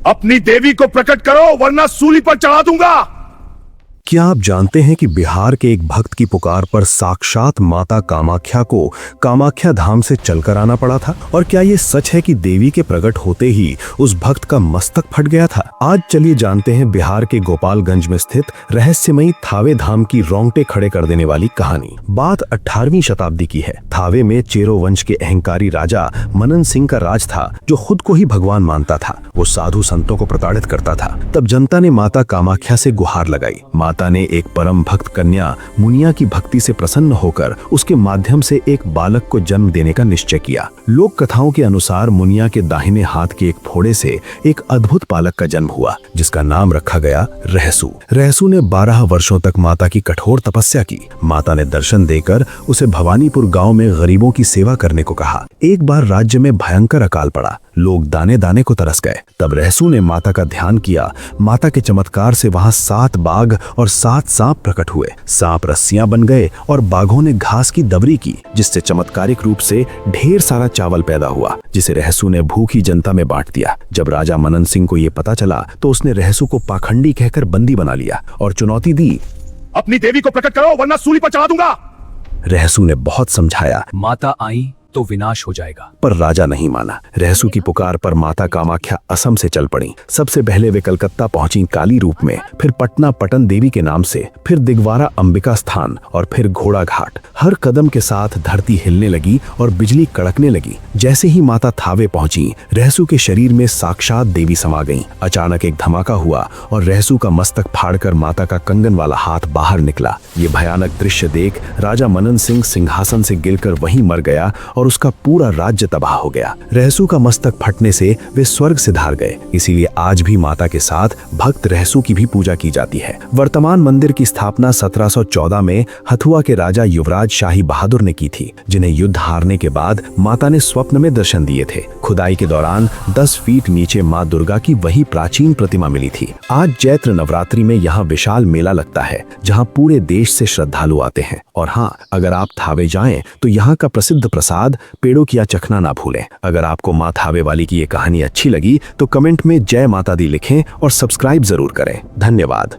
अपनी देवी को प्रकट करो वरना सूली पर चढ़ा दूंगा। क्या आप जानते हैं कि बिहार के एक भक्त की पुकार पर साक्षात माता कामाख्या को कामाख्या धाम से चलकर आना पड़ा था? और क्या ये सच है कि देवी के प्रकट होते ही उस भक्त का मस्तक फट गया था? आज चलिए जानते हैं बिहार के गोपालगंज में स्थित रहस्यमयी थावे धाम की रोंगटे खड़े कर देने वाली कहानी। बात 18वीं शताब्दी की है। थावे में चेरो वंश के अहंकारी राजा मनन सिंह का राज था, जो खुद को ही भगवान मानता था। वो साधु संतों को प्रताड़ित करता था। तब जनता ने माता कामाख्या से गुहार लगाई। माता ने एक परम भक्त कन्या मुनिया की भक्ति से प्रसन्न होकर उसके माध्यम से एक बालक को जन्म देने का निश्चय किया। लोक कथाओं के अनुसार मुनिया के दाहिने हाथ के एक फोड़े से एक अद्भुत बालक का जन्म हुआ, जिसका नाम रखा गया रहसु। रहसु ने 12 वर्षों तक माता की कठोर तपस्या की। माता ने दर्शन देकर उसे भवानीपुर गांव में गरीबों की सेवा करने को कहा। एक बार राज्य में भयंकर अकाल पड़ा। लोग दाने दाने को तरस गए। तब रहसु ने माता का ध्यान किया। माता के चमत्कार से वहां 7 बाघ और 7 सांप प्रकट हुए। सांप रस्सियां बन गए और बाघों ने घास की दबरी की, जिससे चमत्कारिक रूप से ढेर सारा चावल पैदा हुआ, जिसे रहसु ने भूखी जनता में बांट दिया। जब राजा मनन सिंह को ये पता चला तो उसने रहसु को पाखंडी कहकर बंदी बना लिया और चुनौती दी, अपनी देवी को प्रकट करो वरना सूली पर चढ़ा दूंगा। रहसु ने बहुत समझाया, माता आई तो विनाश हो जाएगा, पर राजा नहीं माना। रहसु की पुकार पर माता कामाख्या असम से चल पड़ी। सबसे पहले वे कलकत्ता पहुंची काली रूप में, फिर पटना पटन देवी के नाम से, फिर दिगवारा अंबिका स्थान और फिर घोड़ा घाट। हर कदम के साथ धरती हिलने लगी और बिजली कड़कने लगी। जैसे ही माता थावे पहुंची, रहसु के शरीर में साक्षात देवी समा गईं। अचानक एक धमाका हुआ और रहसु का मस्तक फाड़कर माता का कंगन वाला हाथ बाहर निकला। ये भयानक दृश्य देख राजा मनन सिंह सिंहासन से गिरकर वहीं मर गया और उसका पूरा राज्य तबाह हो गया। रहसु का मस्तक फटने से वे स्वर्ग से धार गए। इसीलिए आज भी माता के साथ भक्त रहसु की भी पूजा की जाती है। वर्तमान मंदिर की स्थापना 1714 में हथुआ के राजा युवराज शाही बहादुर ने की थी, जिन्हें युद्ध हारने के बाद माता ने स्वप्न में दर्शन दिए थे। खुदाई के दौरान 10 फीट नीचे माँ दुर्गा की वही प्राचीन प्रतिमा मिली थी। आज चैत्र नवरात्रि में यहाँ विशाल मेला लगता है, जहाँ पूरे देश से श्रद्धालु आते हैं। और हाँ, अगर आप थावे जाएं तो यहाँ का प्रसिद्ध प्रसाद पेड़ों की चखना ना भूलें। अगर आपको माँ थावे वाली की ये कहानी अच्छी लगी तो कमेंट में जय माता दी लिखें और सब्सक्राइब जरूर करें। धन्यवाद।